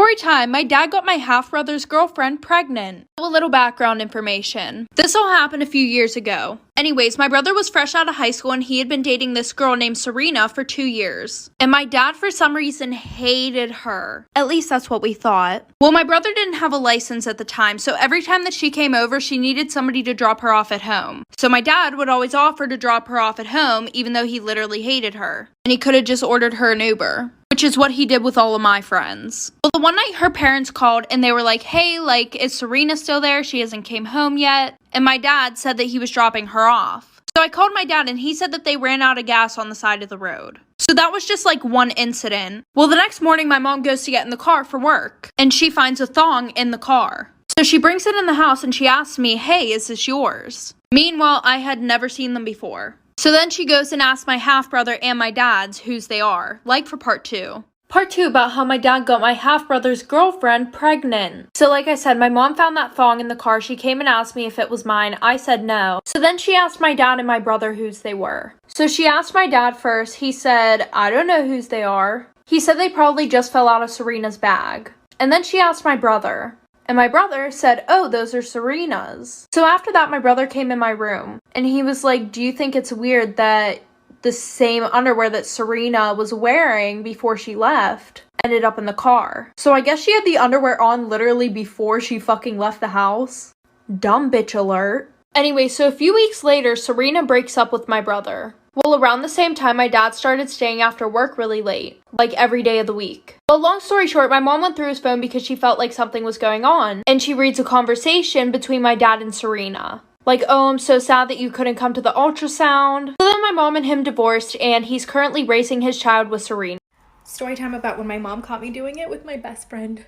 Story time. My dad got my half-brother's girlfriend pregnant. A little background information. This all happened a few years ago. Anyways, my brother was fresh out of high school and he had been dating this girl named Serena for 2 years. And my dad, for some reason, hated her. At least that's what we thought. Well, my brother didn't have a license at the time, so every time that she came over, she needed somebody to drop her off at home. So my dad would always offer to drop her off at home, even though he literally hated her. And he could have just ordered her an Uber, which is what he did with all of my friends. Well, the one night her parents called and they were like, hey, is Serena still there? She hasn't came home yet. And my dad said that he was dropping her off. So I called my dad and he said that they ran out of gas on the side of the road. So that was just one incident. Well, the next morning my mom goes to get in the car for work and she finds a thong in the car. So she brings it in the house and she asks me, hey, is this yours? Meanwhile, I had never seen them before. So then she goes and asks my half-brother and my dad's whose they are, for part 2. Part 2 about how my dad got my half-brother's girlfriend pregnant. So like I said, my mom found that thong in the car. She came and asked me if it was mine. I said no. So then she asked my dad and my brother whose they were. So she asked my dad first. He said, I don't know whose they are. He said they probably just fell out of Serena's bag. And then she asked my brother. And my brother said, oh, those are Serena's. So after that, my brother came in my room. And he was like, do you think it's weird that the same underwear that Serena was wearing before she left ended up in the car? So I guess she had the underwear on literally before she fucking left the house. Dumb bitch alert. Anyway, so a few weeks later, Serena breaks up with my brother. Well, around the same time, my dad started staying after work really late, every day of the week. But long story short, my mom went through his phone because she felt like something was going on, and she reads a conversation between my dad and Serena. Oh, I'm so sad that you couldn't come to the ultrasound. So then my mom and him divorced, and he's currently raising his child with Serena. Story time about when my mom caught me doing it with my best friend.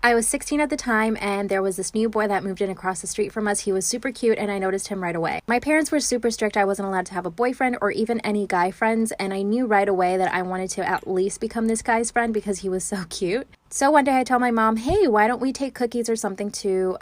I was 16 at the time, and there was this new boy that moved in across the street from us. He was super cute, and I noticed him right away. My parents were super strict. I wasn't allowed to have a boyfriend or even any guy friends, and I knew right away that I wanted to at least become this guy's friend because he was so cute. So one day I told my mom, hey, why don't we take cookies or something to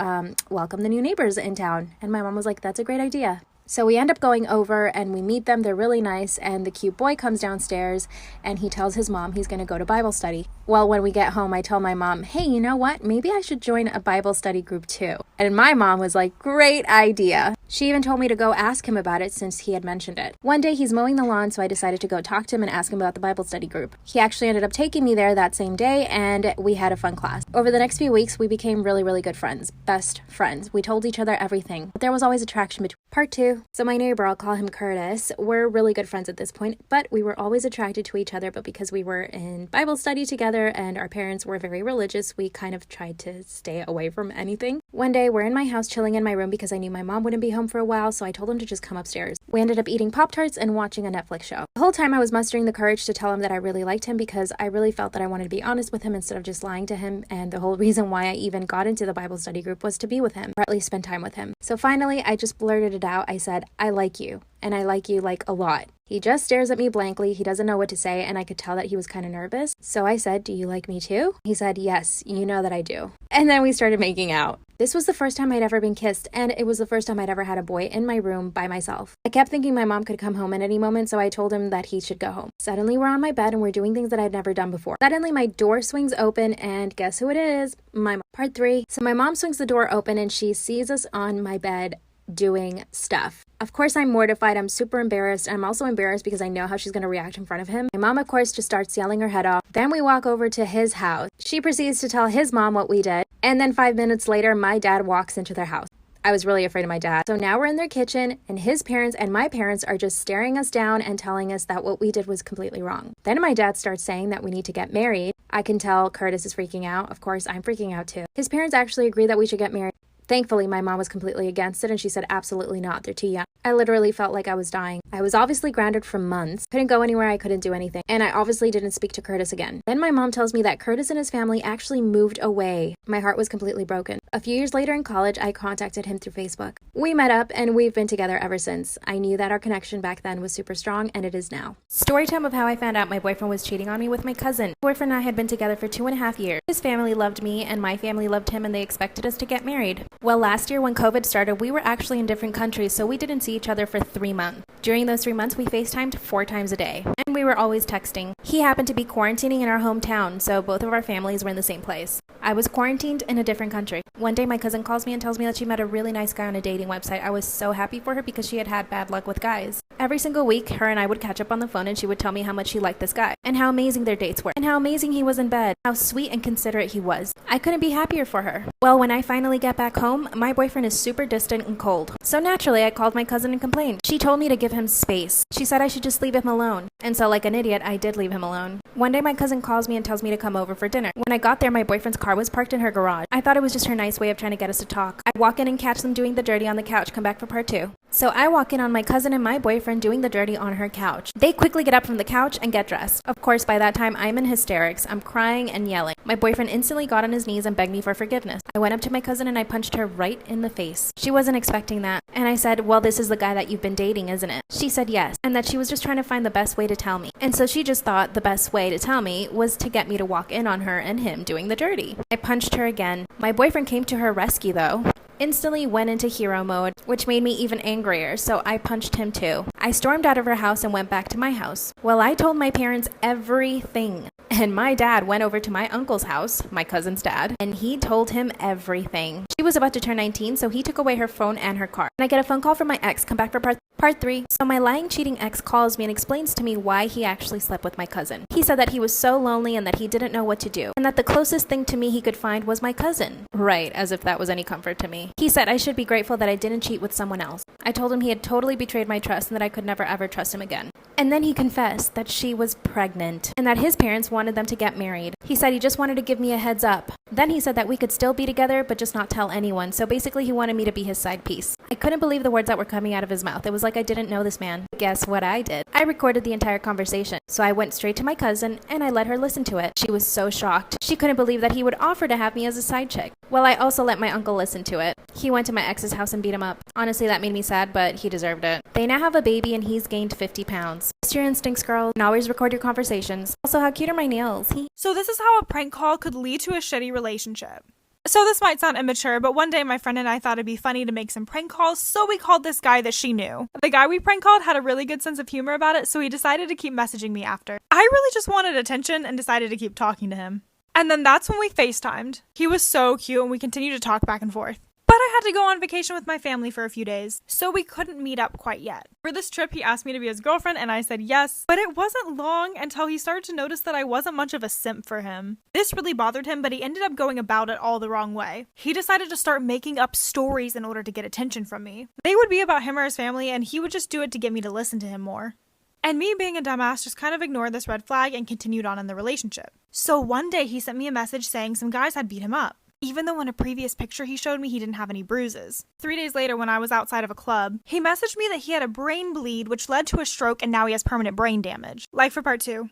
welcome the new neighbors in town? And my mom was like, that's a great idea. So we end up going over and we meet them. They're really nice. And the cute boy comes downstairs and he tells his mom he's going to go to Bible study. Well, when we get home, I tell my mom, hey, you know what? Maybe I should join a Bible study group too. And my mom was like, great idea. She even told me to go ask him about it since he had mentioned it. One day he's mowing the lawn, so I decided to go talk to him and ask him about the Bible study group. He actually ended up taking me there that same day and we had a fun class. Over the next few weeks, we became really, really good friends. Best friends. We told each other everything. But there was always attraction between. Part 2. So my neighbor, I'll call him Curtis, we're really good friends at this point, but we were always attracted to each other, but because we were in Bible study together and our parents were very religious, we kind of tried to stay away from anything. One day, we're in my house chilling in my room because I knew my mom wouldn't be home for a while, so I told him to just come upstairs. We ended up eating Pop-Tarts and watching a Netflix show. The whole time I was mustering the courage to tell him that I really liked him because I really felt that I wanted to be honest with him instead of just lying to him, and the whole reason why I even got into the Bible study group was to be with him, or at least spend time with him. So finally, I just blurted it out. I said, I like you, and I like you a lot. He just stares at me blankly. He doesn't know what to say, and I could tell that he was kind of nervous. So I said, do you like me too? He said, yes, you know that I do. And then we started making out. This was the first time I'd ever been kissed, and it was the first time I'd ever had a boy in my room by myself. I kept thinking my mom could come home at any moment, so I told him that he should go home. Suddenly, we're on my bed, and we're doing things that I'd never done before. Suddenly, my door swings open, and guess who it is? My mom. Part 3. So my mom swings the door open, and she sees us on my bed doing stuff. Of course, I'm mortified. I'm super embarrassed. I'm also embarrassed because I know how she's going to react in front of him. My mom, of course, just starts yelling her head off. Then we walk over to his house. She proceeds to tell his mom what we did. And then 5 minutes later, my dad walks into their house. I was really afraid of my dad. So now we're in their kitchen and his parents and my parents are just staring us down and telling us that what we did was completely wrong. Then my dad starts saying that we need to get married. I can tell Curtis is freaking out. Of course, I'm freaking out too. His parents actually agree that we should get married. Thankfully, my mom was completely against it and she said absolutely not, they're too young. I literally felt like I was dying. I was obviously grounded for months, couldn't go anywhere, I couldn't do anything, and I obviously didn't speak to Curtis again. Then my mom tells me that Curtis and his family actually moved away. My heart was completely broken. A few years later in college, I contacted him through Facebook. We met up and we've been together ever since. I knew that our connection back then was super strong and it is now. Story time of how I found out my boyfriend was cheating on me with my cousin. My boyfriend and I had been together for 2.5 years. His family loved me and my family loved him and they expected us to get married. Well, last year when COVID started, we were actually in different countries, so we didn't see each other for 3 months. During those 3 months, we FaceTimed 4 times a day, and we were always texting. He happened to be quarantining in our hometown, so both of our families were in the same place. I was quarantined in a different country. One day, my cousin calls me and tells me that she met a really nice guy on a dating website. I was so happy for her because she had had bad luck with guys. Every single week, her and I would catch up on the phone and she would tell me how much she liked this guy, and how amazing their dates were, and how amazing he was in bed, how sweet and considerate he was. I couldn't be happier for her. Well, when I finally get back home, my boyfriend is super distant and cold. So naturally, I called my cousin and complained. She told me to give him space. She said I should just leave him alone. And so like an idiot, I did leave him alone. One day, my cousin calls me and tells me to come over for dinner. When I got there, my boyfriend's car was parked in her garage. I thought it was just her nice way of trying to get us to talk. I'd walk in and catch them doing the dirty on the couch, come back for part 2. So I walk in on my cousin and my boyfriend doing the dirty on her couch. They quickly get up from the couch and get dressed. Of course, by that time, I'm in hysterics. I'm crying and yelling. My boyfriend instantly got on his knees and begged me for forgiveness. I went up to my cousin and I punched her right in the face. She wasn't expecting that. And I said, well, this is the guy that you've been dating, isn't it? She said yes, and that she was just trying to find the best way to tell me. And so she just thought the best way to tell me was to get me to walk in on her and him doing the dirty. I punched her again. My boyfriend came to her rescue though. Instantly went into hero mode, which made me even angrier, so I punched him too. I stormed out of her house and went back to my house. Well, I told my parents everything. And my dad went over to my uncle's house, my cousin's dad, and he told him everything. She was about to turn 19, so he took away her phone and her car. And I get a phone call from my ex, come back for part 3. So my lying, cheating ex calls me and explains to me why he actually slept with my cousin. He said that he was so lonely and that he didn't know what to do, and that the closest thing to me he could find was my cousin. Right, as if that was any comfort to me. He said I should be grateful that I didn't cheat with someone else. I told him he had totally betrayed my trust and that I could never ever trust him again. And then he confessed that she was pregnant and that his parents wanted them to get married. He said he just wanted to give me a heads up. Then he said that we could still be together but just not tell anyone, so basically he wanted me to be his side piece. I couldn't believe the words that were coming out of his mouth. It was like I didn't know this man. Guess what I did? I recorded the entire conversation. So I went straight to my cousin and I let her listen to it. She was so shocked. She couldn't believe that he would offer to have me as a side chick. Well, I also let my uncle listen to it. He went to my ex's house and beat him up. Honestly, that made me sad, but he deserved it. They now have a baby and he's gained 50 pounds. Trust your instincts, girl, and always record your conversations. Also, how cute are my nails? So this is how a prank call could lead to a shitty relationship. So this might sound immature, but one day my friend and I thought it'd be funny to make some prank calls, so we called this guy that she knew. The guy we prank called had a really good sense of humor about it, so he decided to keep messaging me after. I really just wanted attention and decided to keep talking to him. And then that's when we FaceTimed. He was so cute and we continued to talk back and forth. But I had to go on vacation with my family for a few days, so we couldn't meet up quite yet. For this trip, he asked me to be his girlfriend, and I said yes, but it wasn't long until he started to notice that I wasn't much of a simp for him. This really bothered him, but he ended up going about it all the wrong way. He decided to start making up stories in order to get attention from me. They would be about him or his family, and he would just do it to get me to listen to him more. And me being a dumbass just kind of ignored this red flag and continued on in the relationship. So one day he sent me a message saying some guys had beat him up, even though in a previous picture he showed me he didn't have any bruises. 3 days later, when I was outside of a club, he messaged me that he had a brain bleed which led to a stroke and now he has permanent brain damage. Like for part 2.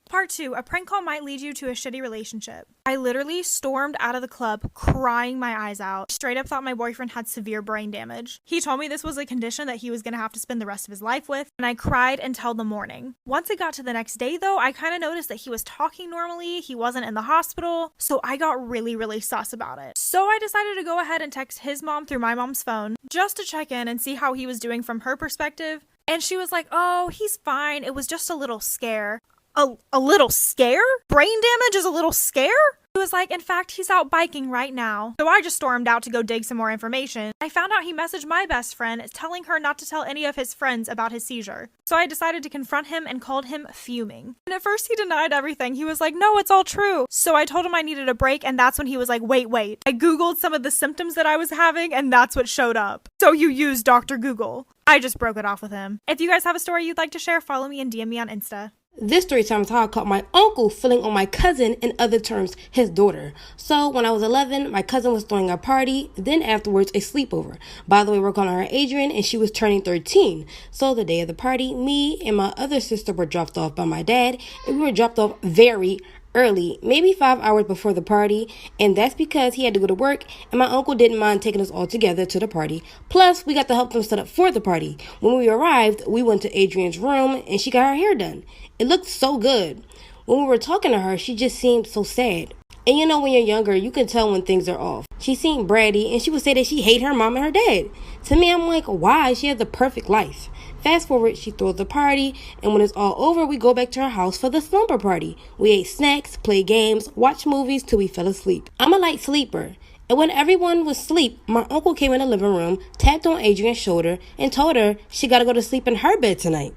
Part 2, a prank call might lead you to a shitty relationship. I literally stormed out of the club crying my eyes out. Straight up thought my boyfriend had severe brain damage. He told me this was a condition that he was going to have to spend the rest of his life with, and I cried until the morning. Once it got to the next day though, I kind of noticed that he was talking normally, he wasn't in the hospital, so I got really sus about it. So I decided to go ahead and text his mom through my mom's phone just to check in and see how he was doing from her perspective. And she was like, oh, he's fine, it was just a little scare. A little scare? Brain damage is a little scare? He was like, in fact, he's out biking right now. So I just stormed out to go dig some more information. I found out he messaged my best friend telling her not to tell any of his friends about his seizure. So I decided to confront him and called him fuming. And at first he denied everything. He was like, no, it's all true. So I told him I needed a break, and that's when he was like, wait. I Googled some of the symptoms that I was having and that's what showed up. So you used Dr. Google. I just broke it off with him. If you guys have a story you'd like to share, follow me and DM me on Insta. This story time is how I caught my uncle feeling on my cousin, in other terms, his daughter. So when I was 11, my cousin was throwing a party, then afterwards a sleepover. By the way, we're calling her Adrian, and she was turning 13. So the day of the party, me and my other sister were dropped off by my dad, and we were dropped off very early, maybe 5 hours before the party, and that's because he had to go to work, and my uncle didn't mind taking us all together to the party. Plus, we got to help them set up for the party. When we arrived, we went to Adrian's room, and she got her hair done. It looked so good. When we were talking to her, she just seemed so sad. And you know, when you're younger, you can tell when things are off. She seemed bratty, and she would say that she hated her mom and her dad. To me, I'm like, why? She has the perfect life. Fast forward, she throws the party, and when it's all over, we go back to her house for the slumber party. We ate snacks, played games, watched movies till we fell asleep. I'm a light sleeper. And when everyone was asleep, my uncle came in the living room, tapped on Adrian's shoulder, and told her she gotta go to sleep in her bed tonight.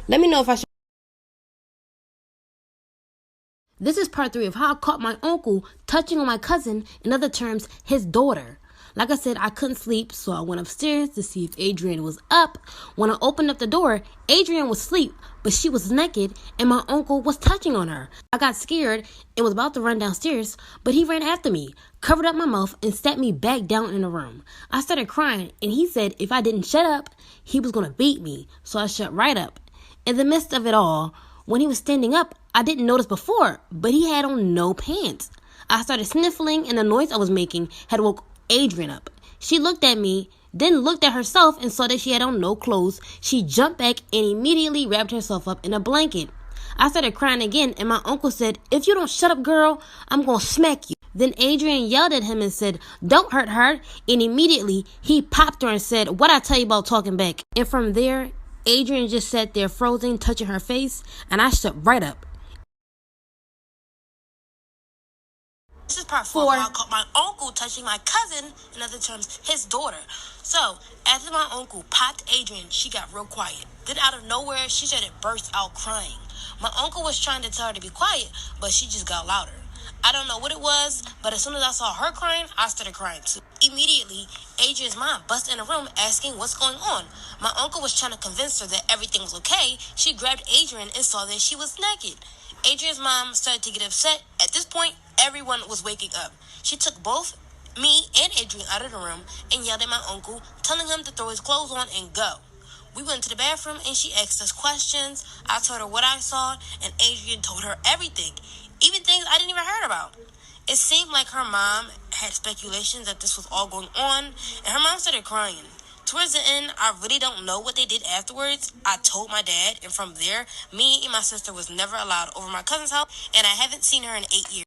Let me know if I should. This is part 3 of how I caught my uncle touching on my cousin, in other terms, his daughter. Like I said, I couldn't sleep, so I went upstairs to see if Adrian was up. When I opened up the door, Adrian was asleep, but she was naked, and my uncle was touching on her. I got scared and was about to run downstairs, but he ran after me, covered up my mouth, and sat me back down in the room. I started crying, and he said if I didn't shut up, he was going to beat me, so I shut right up. In the midst of it all, when he was standing up, I didn't notice before, but he had on no pants. I started sniffling, and the noise I was making had woke Adrian up. She looked at me, then looked at herself and saw that she had on no clothes. She jumped back and immediately wrapped herself up in a blanket. I started crying again, and my uncle said, "If you don't shut up, girl, I'm going to smack you." Then Adrian yelled at him and said, "Don't hurt her." And immediately he popped her and said, "What I tell you about talking back?" And from there, Adrian just sat there frozen, touching her face, and I shut right up. This is part 4 where I caught my uncle touching my cousin, in other terms, his daughter. So, after my uncle popped Adrian, she got real quiet. Then out of nowhere, she started burst out crying. My uncle was trying to tell her to be quiet, but she just got louder. I don't know what it was, but as soon as I saw her crying, I started crying too. Immediately, Adrian's mom busted in the room asking what's going on. My uncle was trying to convince her that everything was okay. She grabbed Adrian and saw that she was naked. Adrian's mom started to get upset. At this point, everyone was waking up. She took both me and Adrian out of the room and yelled at my uncle, telling him to throw his clothes on and go. We went to the bathroom and she asked us questions. I told her what I saw, and Adrian told her everything, even things I didn't even heard about. It seemed like her mom had speculations that this was all going on, and her mom started crying. Towards the end, I really don't know what they did afterwards. I told my dad, and from there, me and my sister was never allowed over my cousin's house, and I haven't seen her in 8 years.